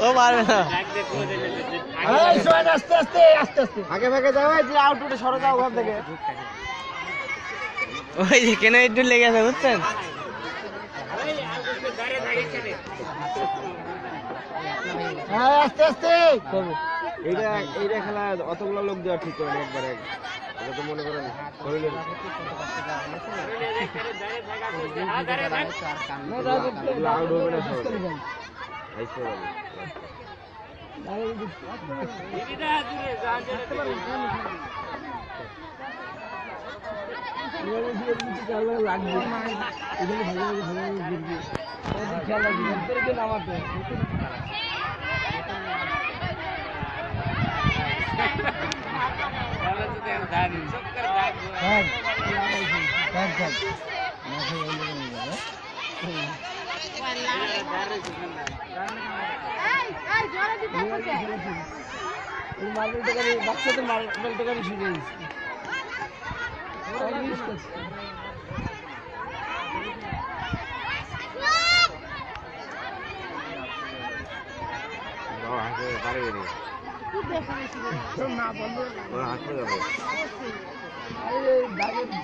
ও পারবে না। আস্তে আস্তে আস্তে আস্তে আগে ভাগে যাও, আউট উঠে সরে যাও ওখান থেকে। ওই যে কেন একটু লেগে আছে বুঝছেন। আস্তে আস্তে এইটা খেলা অতগুলো লোক দেওয়া ঠিক করে একবারে, এটা তো মনে করেন শরীরের আউট হবে না সহজে। বাচ্চাদের মার্বেল দোকানে শুরু হয়েছে।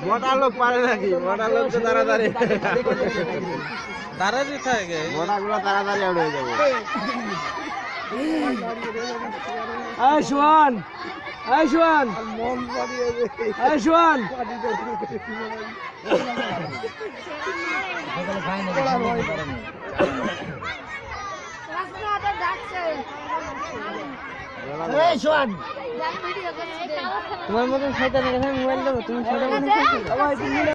মোটা লোক পারে নাকি? মোটা লোক তো তাড়াতাড়ি তাড়াতাড়ি থাকে, মোটা গুলো তাড়াতাড়ি আউট হয়ে যাবে। সুয়ান সুয়ান সুয়ান তোমার মতন শয়তানের কাছে মোবাইল দেবো, তুমি